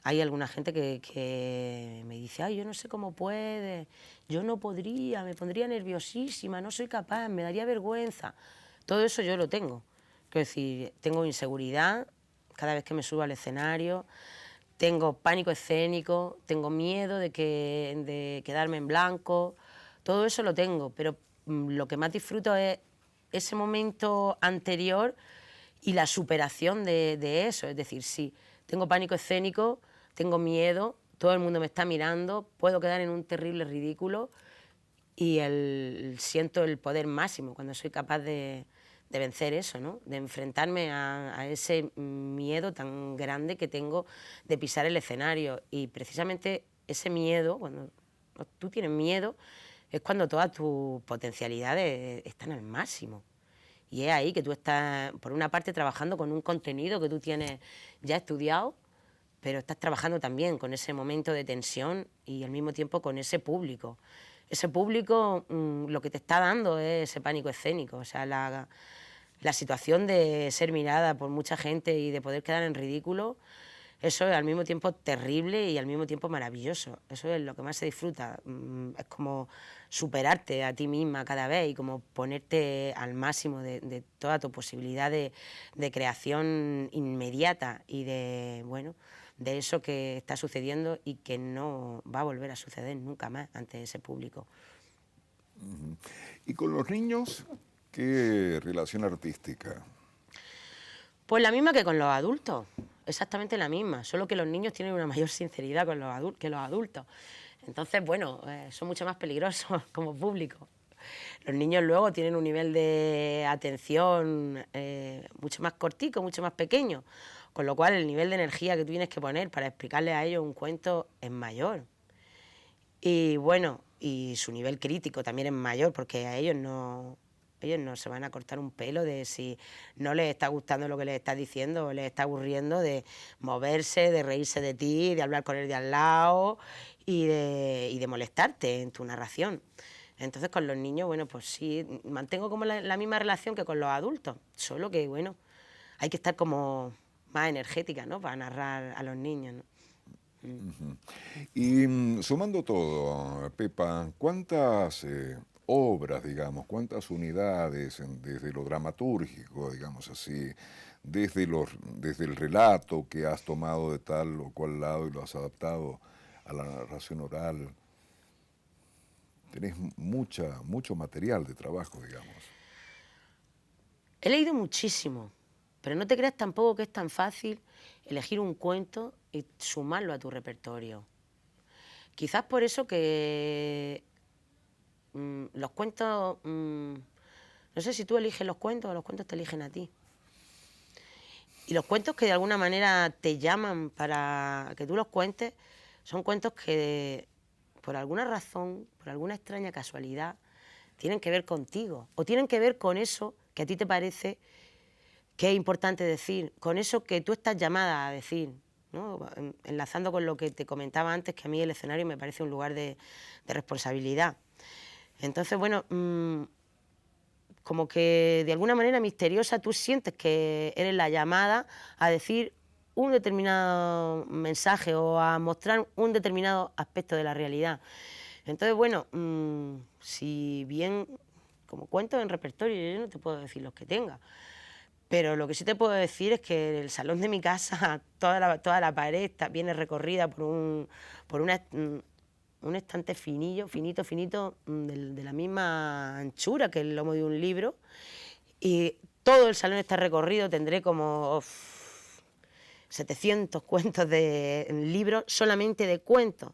Hay alguna gente que me dice, ay, yo no sé cómo puede, yo no podría, me pondría nerviosísima, no soy capaz, me daría vergüenza. Todo eso yo lo tengo. Quiero decir, tengo inseguridad cada vez que me subo al escenario, tengo pánico escénico, tengo miedo de quedarme en blanco, todo eso lo tengo, pero lo que más disfruto es ese momento anterior y la superación de eso. Es decir, sí, tengo pánico escénico, tengo miedo, todo el mundo me está mirando, puedo quedar en un terrible ridículo y siento el poder máximo cuando soy capaz de vencer eso, ¿no? De enfrentarme a ese miedo tan grande que tengo de pisar el escenario. Y precisamente ese miedo, cuando tú tienes miedo, es cuando todas tus potencialidades están al máximo. Y es ahí que tú estás, por una parte, trabajando con un contenido que tú tienes ya estudiado, pero estás trabajando también con ese momento de tensión y al mismo tiempo con ese público. Ese público lo que te está dando es ese pánico escénico, o sea, la situación de ser mirada por mucha gente y de poder quedar en ridículo, eso es al mismo tiempo terrible y al mismo tiempo maravilloso. Eso es lo que más se disfruta. Es como superarte a ti misma cada vez y como ponerte al máximo de toda tu posibilidad de creación inmediata y de eso que está sucediendo y que no va a volver a suceder nunca más ante ese público. ¿Y con los niños qué relación artística? Pues la misma que con los adultos, exactamente la misma, solo que los niños tienen una mayor sinceridad que los adultos. Entonces, bueno, son mucho más peligrosos como público. Los niños luego tienen un nivel de atención mucho más cortico, mucho más pequeño, con lo cual el nivel de energía que tú tienes que poner para explicarles a ellos un cuento es mayor. Y bueno, y su nivel crítico también es mayor, porque a ellos no se van a cortar un pelo de si no les está gustando lo que les estás diciendo o les está aburriendo, de moverse, de reírse de ti, de hablar con el de al lado y de molestarte en tu narración. Entonces con los niños, bueno, pues sí, mantengo como la misma relación que con los adultos, solo que, bueno, hay que estar como más energética, ¿no?, para narrar a los niños, ¿no? Y sumando todo, Pepa, ¿cuántas obras, digamos, cuántas unidades desde lo dramatúrgico, digamos así, desde el relato que has tomado de tal o cual lado y lo has adaptado a la narración oral? Tenés mucho material de trabajo, digamos. He leído muchísimo, pero no te creas tampoco que es tan fácil elegir un cuento y sumarlo a tu repertorio. Quizás por eso que los cuentos, no sé si tú eliges los cuentos o los cuentos te eligen a ti. Y los cuentos que de alguna manera te llaman para que tú los cuentes, son cuentos que por alguna razón, por alguna extraña casualidad, tienen que ver contigo o tienen que ver con eso que a ti te parece que es importante decir, con eso que tú estás llamada a decir, ¿no? Enlazando con lo que te comentaba antes, que a mí el escenario me parece un lugar de responsabilidad. Entonces, bueno, como que de alguna manera misteriosa tú sientes que eres la llamada a decir un determinado mensaje o a mostrar un determinado aspecto de la realidad. Entonces, bueno, si bien como cuentos en repertorio, yo no te puedo decir los que tenga, pero lo que sí te puedo decir es que el salón de mi casa, toda la pared viene recorrida por un estante finito, de la misma anchura que el lomo de un libro, y todo el salón está recorrido, tendré como 700 cuentos de libros solamente de cuentos.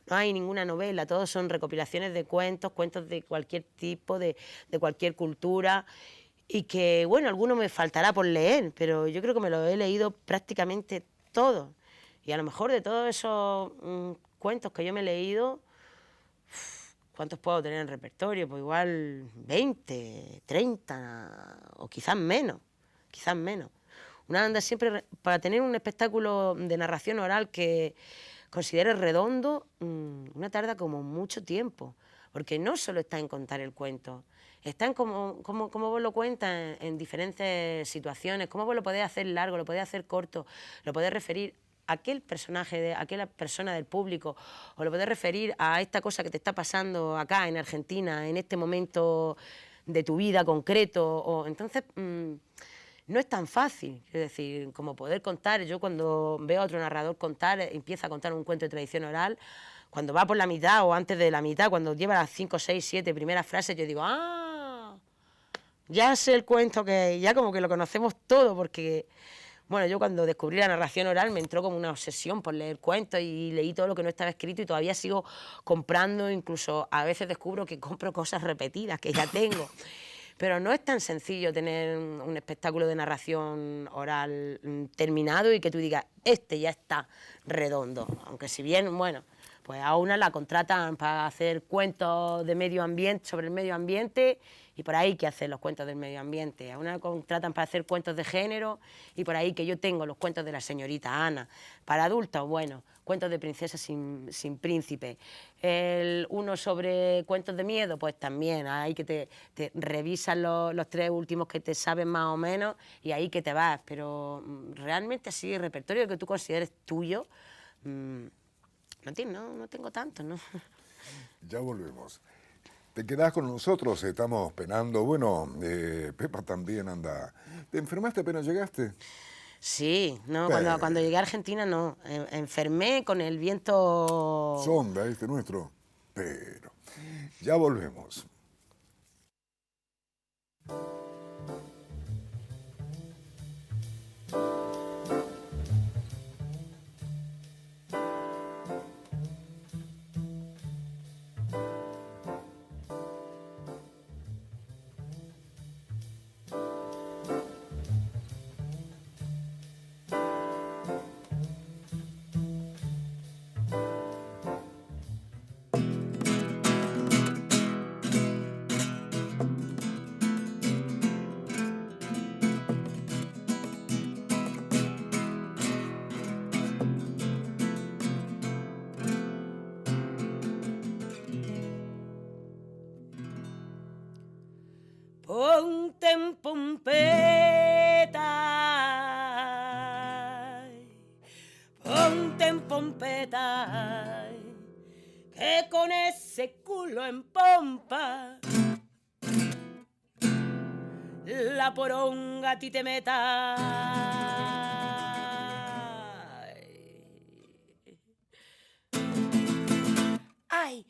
No hay ninguna novela, todos son recopilaciones de cuentos, cuentos de cualquier tipo, de cualquier cultura, y que, bueno, alguno me faltará por leer, pero yo creo que me lo he leído prácticamente todo. Y a lo mejor de todos esos cuentos que yo me he leído, ¿cuántos puedo tener en repertorio? Pues igual 20, 30 o quizás menos, quizás menos. Una anda siempre, para tener un espectáculo de narración oral que considere redondo, una tarda como mucho tiempo, porque no solo está en contar el cuento, está en cómo vos lo cuentas en diferentes situaciones, cómo vos lo podés hacer largo, lo podés hacer corto, lo podés referir a aquel personaje, a aquella persona del público, o lo podés referir a esta cosa que te está pasando acá en Argentina, en este momento de tu vida concreto. O, entonces, no es tan fácil, es decir, como poder contar. Yo cuando veo a otro narrador contar, empieza a contar un cuento de tradición oral, cuando va por la mitad o antes de la mitad, cuando lleva las 5, 6, 7 primeras frases, yo digo, ya sé el cuento que ya como que lo conocemos todo, porque, bueno, yo cuando descubrí la narración oral me entró como una obsesión por leer cuentos y leí todo lo que no estaba escrito y todavía sigo comprando, incluso a veces descubro que compro cosas repetidas que ya tengo. Pero no es tan sencillo tener un espectáculo de narración oral terminado y que tú digas, este ya está redondo. Aunque si bien, bueno, pues a una la contratan para hacer cuentos de medio ambiente, sobre el medio ambiente, y por ahí que hacer los cuentos del medio ambiente. A una la contratan para hacer cuentos de género, y por ahí que yo tengo los cuentos de la señorita Ana. Para adultos, bueno, cuentos de princesas sin príncipe. Uno sobre cuentos de miedo, pues también, ahí que te revisan los 3 últimos que te saben más o menos, y ahí que te vas. Pero realmente así, el repertorio que tú consideres tuyo, no tengo tanto, ¿no? Ya volvemos. Te quedás con nosotros, estamos penando. Bueno, Pepa también anda. ¿Te enfermaste apenas llegaste? Sí, no, cuando llegué a Argentina no. Enfermé con el viento. Sonda este nuestro. Pero ya volvemos. Ponte en pompeta, ponte en pompeta, que con ese culo en pompa la poronga a ti te meta. Ay,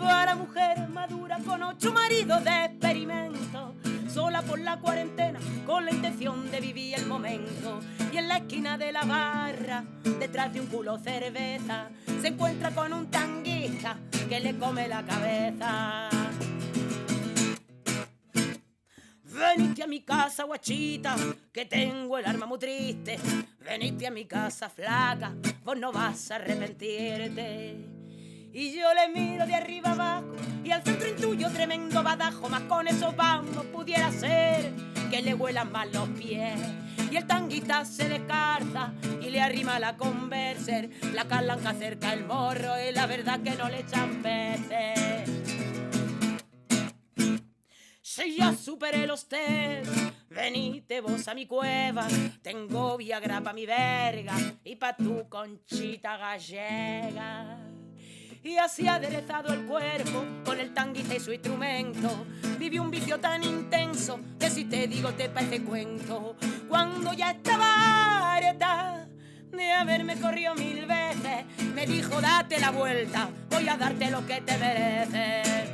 va la mujer madura con 8 maridos de experimento, sola por la cuarentena, con la intención de vivir el momento. Y en la esquina de la barra, detrás de un culo cerveza, se encuentra con un tanguista que le come la cabeza. Venite a mi casa, guachita, que tengo el alma muy triste. Venite a mi casa, flaca, vos no vas a arrepentirte. Y yo le miro de arriba abajo y al centro intuyo tremendo badajo, más con eso vamos pudiera ser que le huelan mal los pies. Y el tanguita se descarta y le arrima la converser, la calanca acerca el morro y la verdad que no le echan peces. Si ya superé los test, venite vos a mi cueva, tengo Viagra pa' mi verga y pa' tu conchita gallega. Y así aderezado el cuerpo con el tanguita y su instrumento, viví un vicio tan intenso que si te digo te parece cuento. Cuando ya estaba harta de haberme corrido 1000 veces, me dijo date la vuelta, voy a darte lo que te mereces.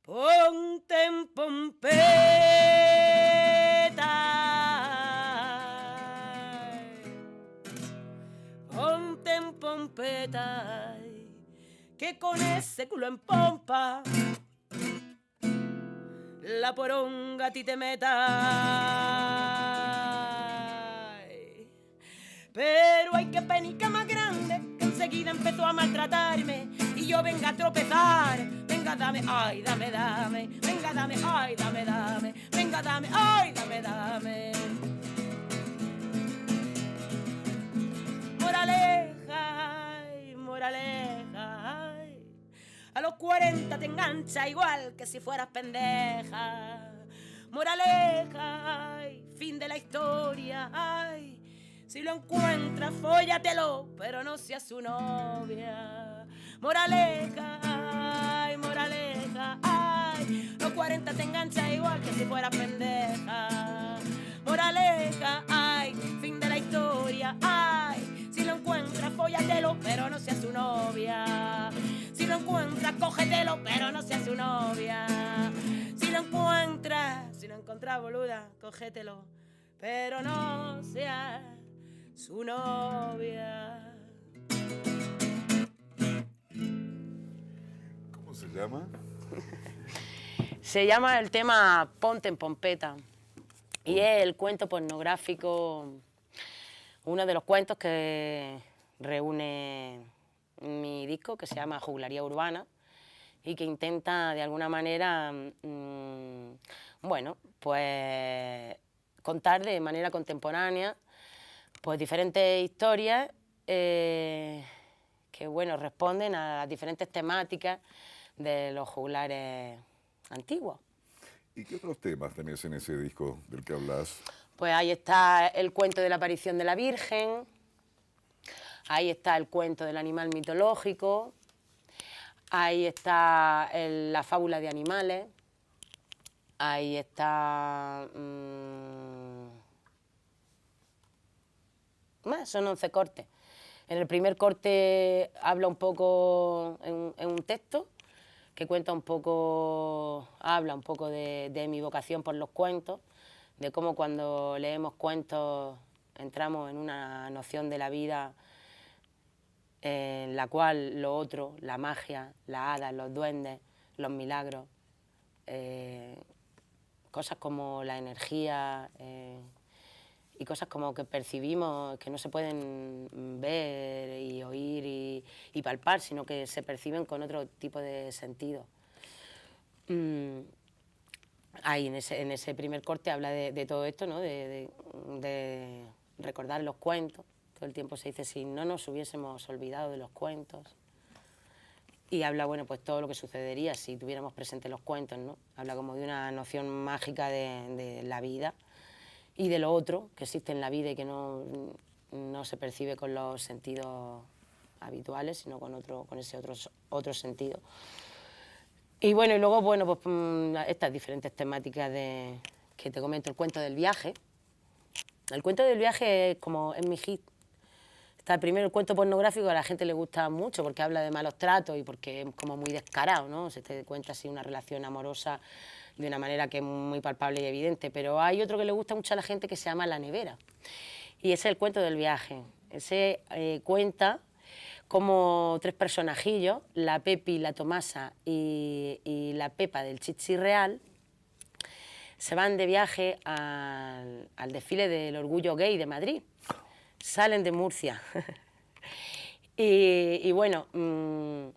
Ponte en pompeta, ponte en pompeta, que con ese culo en pompa la poronga a ti te meta. Pero hay que penica más grande, que enseguida empezó a maltratarme y yo venga a tropezar. Venga, dame, ay, dame, dame. Venga, dame, ay, dame, dame. Venga, dame, ay, dame, dame. Moraleja, ay, moraleja, ay. A los 40 te engancha igual que si fueras pendeja. Moraleja, ay, fin de la historia, ay. Si lo encuentras, fóllatelo, pero no seas su novia. Moraleja, ay, moraleja, ay. Los 40 te engancha igual que si fueras pendeja. Moraleja, ay, fin de la historia, ay. Si lo encuentras, fóllatelo, pero no seas su novia. Si lo encuentras, cógetelo, pero no seas su novia. Si lo encuentras, boluda, cógetelo, pero no seas su novia. ¿Cómo se llama? Se llama el tema Ponte en Pompeta y es el cuento pornográfico, uno de los cuentos que reúne mi disco que se llama Juglaría Urbana y que intenta de alguna manera, bueno, pues contar de manera contemporánea pues diferentes historias que bueno, responden a las diferentes temáticas de los juglares antiguos. ¿Y qué otros temas tenés en ese disco del que hablas? Pues ahí está el cuento de la aparición de la Virgen, ahí está el cuento del animal mitológico, ahí está la fábula de animales, ahí está... son 11 cortes. En el primer corte habla un poco en un texto que cuenta un poco, habla un poco de mi vocación por los cuentos, de cómo cuando leemos cuentos entramos en una noción de la vida en la cual lo otro, la magia, las hadas, los duendes, los milagros, cosas como la energía y cosas como que percibimos que no se pueden ver y oír y palpar, sino que se perciben con otro tipo de sentido. Ahí en ese primer corte habla de todo esto, ¿no? de recordar los cuentos. Todo el tiempo se dice si no nos hubiésemos olvidado de los cuentos. Y habla, bueno, pues todo lo que sucedería si tuviéramos presentes los cuentos, ¿no? Habla como de una noción mágica de la vida y de lo otro que existe en la vida y que no se percibe con los sentidos habituales, sino con ese otro sentido. Y bueno, y luego, bueno, pues estas diferentes temáticas que te comento, el cuento del viaje. El cuento del viaje es mi hit. Está primero el cuento pornográfico, a la gente le gusta mucho porque habla de malos tratos y porque es como muy descarado, ¿no? Se te cuenta así una relación amorosa de una manera que es muy palpable y evidente, pero hay otro que le gusta mucho a la gente que se llama La nevera, y ese es el cuento del viaje. Ese cuenta como 3 personajillos, la Pepi, la Tomasa y la Pepa del Chichi Real, se van de viaje al desfile del Orgullo Gay de Madrid. Salen de Murcia. y bueno,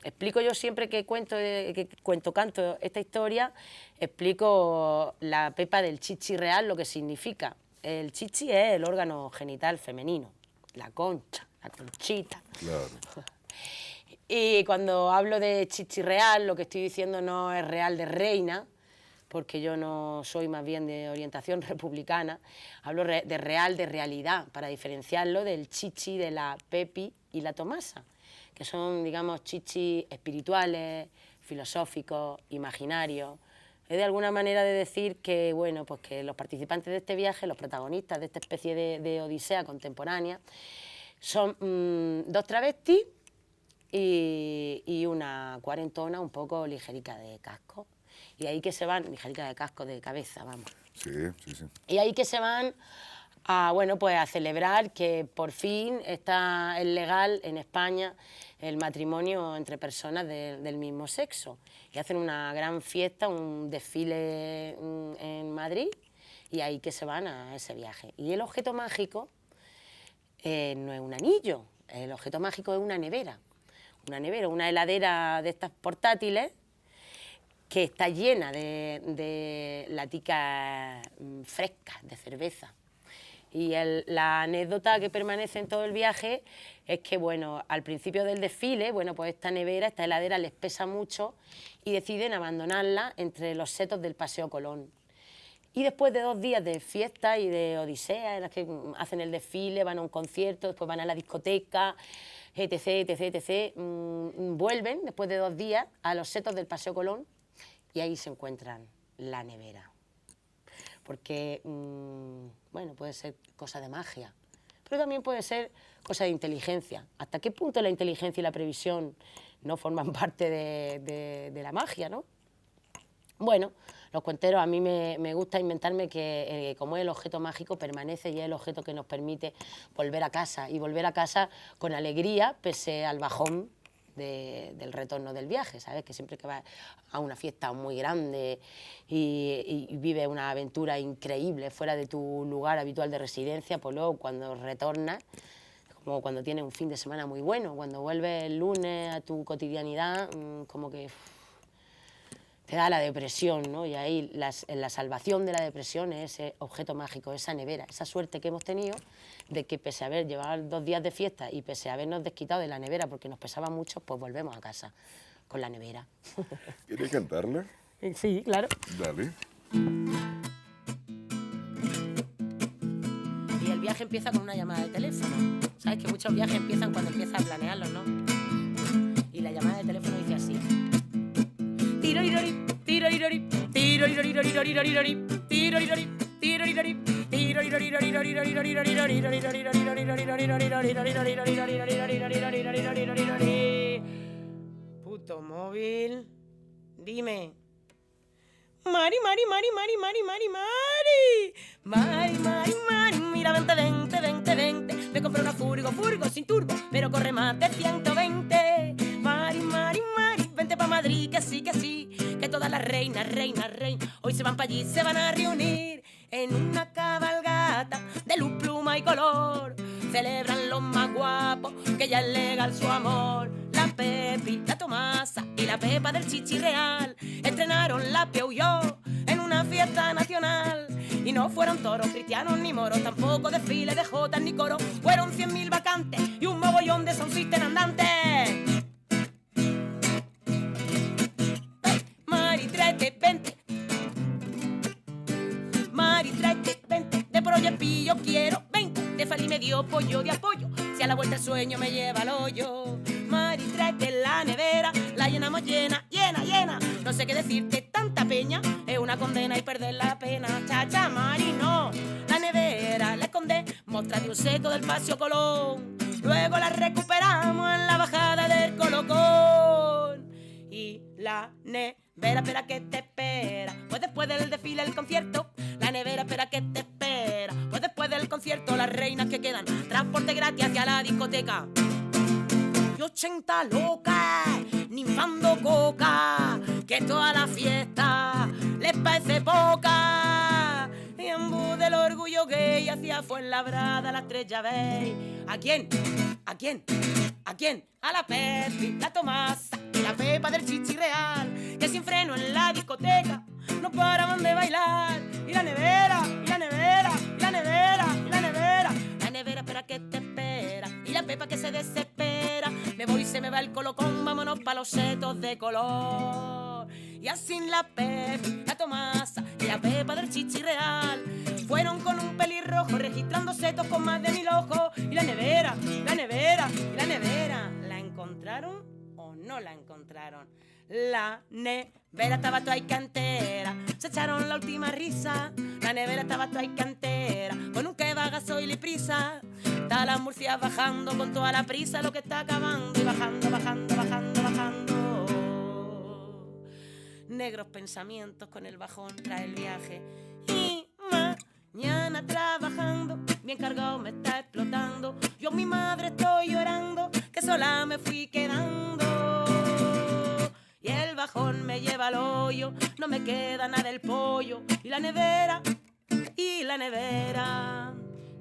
explico yo siempre que canto esta historia, explico la Pepa del Chichi Real, lo que significa. El chichi es el órgano genital femenino, la concha, la conchita. Claro. Y cuando hablo de chichi real, lo que estoy diciendo no es real de reina, porque yo no soy, más bien de orientación republicana. Hablo de real, de realidad, para diferenciarlo del chichi de la Pepi y la Tomasa, que son, digamos, chichis espirituales, filosóficos, imaginarios. Es de alguna manera de decir que, bueno, pues que los participantes de este viaje, los protagonistas de esta especie de odisea contemporánea, son 2 travestis y una cuarentona un poco ligerica de casco. Y ahí que se van, ligerica de casco, de cabeza, vamos. Sí, sí, sí. Y ahí que se van bueno, pues a celebrar que por fin es legal en España el matrimonio entre personas del mismo sexo. Y hacen una gran fiesta, un desfile en Madrid, y ahí que se van a ese viaje. Y el objeto mágico no es un anillo, el objeto mágico es una nevera, una heladera de estas portátiles, que está llena de laticas frescas de cerveza. Y la anécdota que permanece en todo el viaje es que, bueno, al principio del desfile, bueno, pues esta heladera les pesa mucho y deciden abandonarla entre los setos del Paseo Colón. Y después de 2 días de fiesta y de odisea, en las que hacen el desfile, van a un concierto, después van a la discoteca, etc., etc., etc., vuelven después de 2 días a los setos del Paseo Colón, y ahí se encuentran la nevera. Porque, bueno, puede ser cosa de magia, pero también puede ser cosa de inteligencia. ¿Hasta qué punto la inteligencia y la previsión no forman parte de la magia, no? Bueno, los cuenteros, a mí me gusta inventarme que como es el objeto mágico, permanece y es el objeto que nos permite volver a casa, y volver a casa con alegría, pese al bajón del retorno del viaje, ¿sabes? Que siempre que vas a una fiesta muy grande y vives una aventura increíble fuera de tu lugar habitual de residencia, pues luego cuando retornas, como cuando tienes un fin de semana muy bueno, cuando vuelves el lunes a tu cotidianidad, como que te da la depresión, ¿no? Y ahí la salvación de la depresión es ese objeto mágico, esa nevera, esa suerte que hemos tenido de que, pese a haber llevado 2 días de fiesta y pese a habernos desquitado de la nevera porque nos pesaba mucho, pues volvemos a casa con la nevera. ¿Quieres cantarla? Sí, claro. Dale. Y el viaje empieza con una llamada de teléfono. ¿Sabes que muchos viajes empiezan cuando empiezas a planearlos, no? Y la llamada de teléfono dice así: tirorirori, tirorirori, tirorirori, tirorirori, tirorirori, puto móvil, dime. Mari, Mari, Mari, Mari, Mari, Mari, Mari. Mari, Mari, Mari, mira, vente, vente, vente, vente. Me compré una furgo sin turbo, pero corre más de 120. Mari, Mari, Mari, vente pa' Madrid, que sí, que todas las reinas, hoy se van pa' allí, se van a reunir en una cabalgata de luz, pluma y color. Celebran los más guapos, que ya es legal su amor. La Pepi, la Tomasa y la Pepa del Chichi Real estrenaron la Peugeot en una fiesta nacional. Y no fueron toros cristianos ni moros, tampoco desfile de jotas ni coro. Fueron 100.000 vacantes y un mogollón de sound system andantes. Mari, tráete, vente. Mari, tráete, vente. De Proyepillo quiero 20. De Fali me dio pollo de apoyo. Si a la vuelta el sueño me lleva al hoyo, Mari, tráete la nevera, la llenamos llena, llena, llena. No sé qué decirte, tanta peña es una condena y perder la pena. Chacha, Mari, no. La nevera la escondé, mostra de un seco del Paseo Colón. Luego la recuperamos en la bajada del Colocón. Y la nevera espera que te espera, pues después del desfile el concierto. La nevera espera que te espera, pues después del concierto las reinas que quedan, transporte gratis hacia la discoteca. Y 80 locas, ninfando coca, que toda la fiesta les parece poca. Y en bus del orgullo gay hacia Fuenlabrada las tres ya veis. ¿A quién? ¿A quién? ¿A quién? A la Pepi, la Tomasa y la Pepa del Chichi Real, que sin freno en la discoteca no paraban de bailar. Y la nevera, y la nevera, y la nevera, y la nevera. La nevera espera que te espera, y la Pepa que se desespera. Me voy, se me va el Colocón, vámonos pa' los setos de color. Y así la Pepi, la Tomasa y la Pepa del Chichi Real fueron con un pelirrojo registrando setos con más de 1000 ojos. Y la nevera, la nevera, y la nevera. ¿La encontraron o no la encontraron? La nevera estaba toda y cantera, se echaron la última risa. La nevera estaba toda y cantera, con un que va gasoil y prisa. Está las murcias bajando con toda la prisa, lo que está acabando. Y bajando, bajando, bajando, bajando. Negros pensamientos con el bajón trae el viaje. Y mañana trabajando, bien cargado me está explotando. Yo mi madre estoy llorando, que sola me fui quedando. Y el bajón me lleva al hoyo, no me queda nada del pollo. Y la nevera, y la nevera.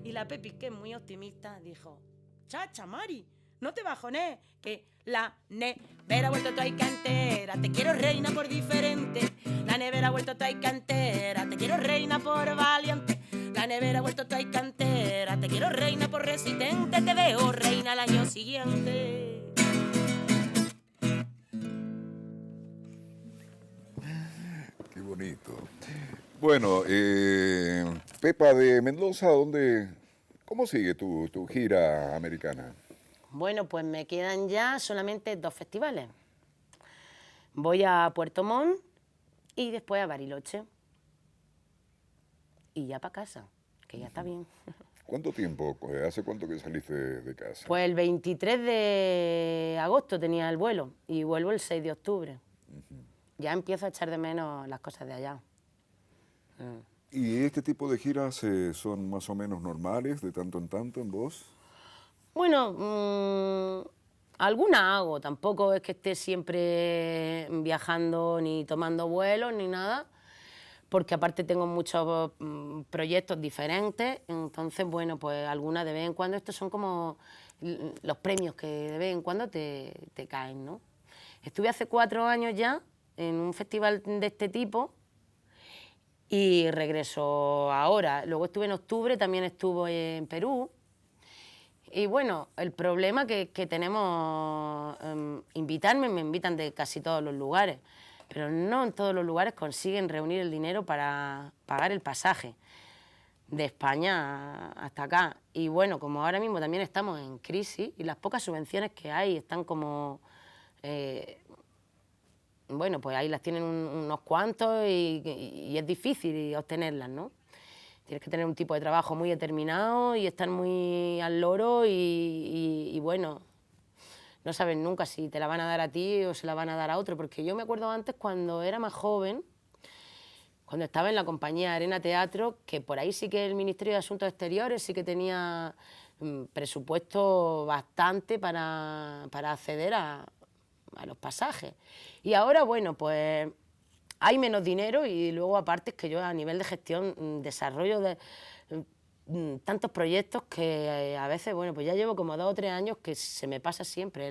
Y la Pepi, que es muy optimista, dijo: chacha, Mari, no te bajones, que la nevera ha vuelto toda y cantera. Te quiero reina por diferente. La nevera ha vuelto toda y cantera. Te quiero reina por valiente. La nevera ha vuelto toda y cantera. Te quiero reina por resistente. Te veo reina el año siguiente. Qué bonito. Bueno, Pepa de Mendoza, ¿cómo sigue tu gira americana? Bueno, pues me quedan ya solamente 2 festivales. Voy a Puerto Montt y después a Bariloche. Y ya para casa, que ya está bien. ¿Cuánto tiempo? ¿Hace cuánto que saliste de casa? Pues el 23 de agosto tenía el vuelo y vuelvo el 6 de octubre. Ya empiezo a echar de menos las cosas de allá. ¿Y este tipo de giras son más o menos normales de tanto en vos? Bueno, alguna hago, tampoco es que esté siempre viajando ni tomando vuelos ni nada, porque aparte tengo muchos proyectos diferentes, entonces bueno, pues algunas de vez en cuando, estos son como los premios que de vez en cuando te caen, ¿no? Estuve hace 4 años ya en un festival de este tipo y regreso ahora. Luego estuve en octubre, también estuve en Perú. Y bueno, el problema que tenemos, invitarme, me invitan de casi todos los lugares, pero no en todos los lugares consiguen reunir el dinero para pagar el pasaje de España hasta acá. Y bueno, como ahora mismo también estamos en crisis y las pocas subvenciones que hay están como... bueno, pues ahí las tienen unos cuantos y es difícil obtenerlas, ¿no? Tienes que tener un tipo de trabajo muy determinado y estar muy al loro y bueno, no sabes nunca si te la van a dar a ti o se la van a dar a otro, porque yo me acuerdo antes cuando era más joven, cuando estaba en la compañía Arena Teatro, que por ahí sí que el Ministerio de Asuntos Exteriores sí que tenía presupuesto bastante para acceder a los pasajes. Y ahora, bueno, pues hay menos dinero y luego aparte es que yo a nivel de gestión desarrollo de tantos proyectos que a veces, bueno, pues ya llevo como 2 o 3 años que se me pasa siempre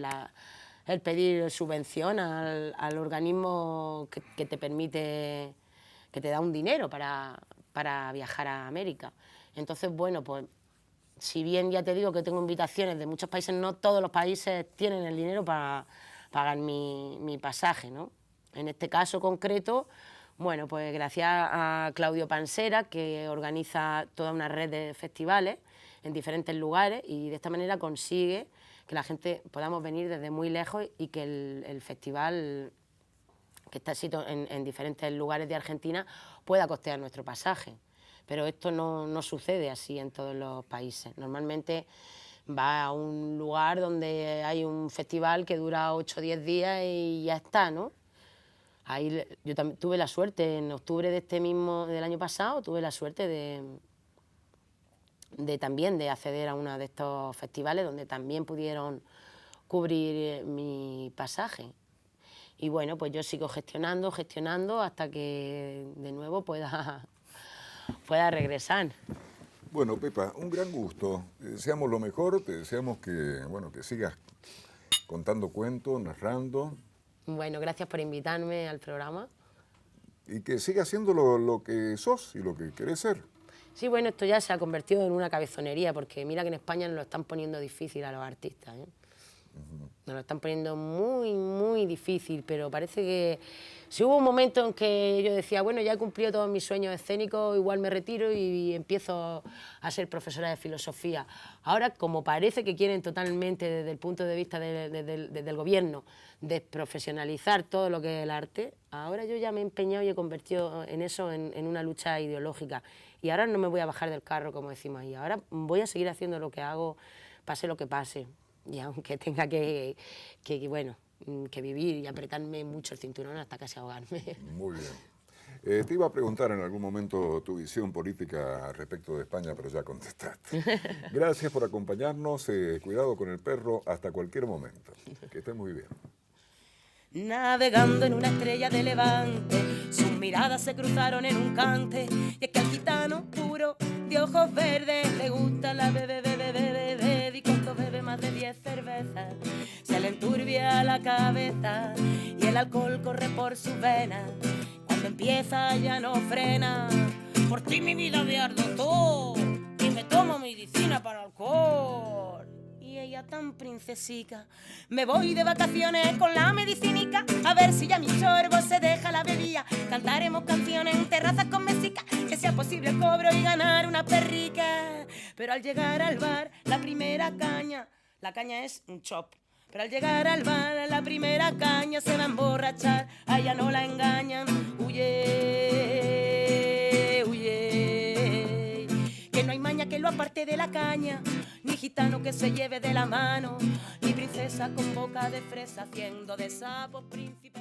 el pedir subvención al organismo que te permite, que te da un dinero para viajar a América. Entonces, bueno, pues si bien ya te digo que tengo invitaciones de muchos países, no todos los países tienen el dinero para pagar mi pasaje, ¿no? En este caso concreto, bueno, pues gracias a Claudio Pansera, que organiza toda una red de festivales, en diferentes lugares y de esta manera consigue que la gente podamos venir desde muy lejos y que el festival, que está situado en diferentes lugares de Argentina, pueda costear nuestro pasaje. Pero esto no sucede así en todos los países. Normalmente va a un lugar donde hay un festival que dura 8 o 10 días y ya está, ¿no? Ahí yo también tuve la suerte, en octubre del año pasado, tuve la suerte también de acceder a uno de estos festivales donde también pudieron cubrir mi pasaje. Y bueno, pues yo sigo gestionando hasta que de nuevo pueda regresar. Bueno, Pepa, un gran gusto. Te deseamos lo mejor, te deseamos que, bueno, que sigas contando cuentos, narrando. Bueno, gracias por invitarme al programa. Y que sigas siendo lo que sos y lo que querés ser. Sí, bueno, esto ya se ha convertido en una cabezonería, porque mira que en España nos lo están poniendo difícil a los artistas, ¿eh? Nos lo están poniendo muy, muy difícil, pero parece que si hubo un momento en que yo decía, bueno, ya he cumplido todos mis sueños escénicos, igual me retiro y empiezo a ser profesora de filosofía. Ahora, como parece que quieren totalmente, desde el punto de vista desde el gobierno, desprofesionalizar todo lo que es el arte, ahora yo ya me he empeñado y he convertido en eso en una lucha ideológica. Y ahora no me voy a bajar del carro, como decimos ahí. Ahora voy a seguir haciendo lo que hago, pase lo que pase. Y aunque tenga que vivir y apretarme mucho el cinturón hasta casi ahogarme. Muy bien. Te iba a preguntar en algún momento tu visión política respecto de España, pero ya contestaste. Gracias por acompañarnos. Cuidado con el perro hasta cualquier momento. Que estés muy bien. Navegando en una estrella de levante, sus miradas se cruzaron en un cante. Y es que al gitano puro de ojos verdes le gusta la bebe, y cuando bebe más de 10 cervezas se le enturbia la cabeza y el alcohol corre por sus venas. Cuando empieza ya no frena. Por ti mi vida me ardo todo y me tomo medicina para alcohol. Y ella tan princesica, me voy de vacaciones con la medicinica, a ver si ya mi sorbo se deja la bebida. Cantaremos canciones en terrazas con mesica, que sea posible el cobro y ganar una perrica. Pero al llegar al bar, la primera caña, la caña es un chop. Pero al llegar al bar, la primera caña se va a emborrachar, a ella no la engañan, huye, huye. Que no hay maña que lo aparte de la caña, ni gitano que se lleve de la mano, ni princesa con boca de fresa haciendo de sapo príncipe.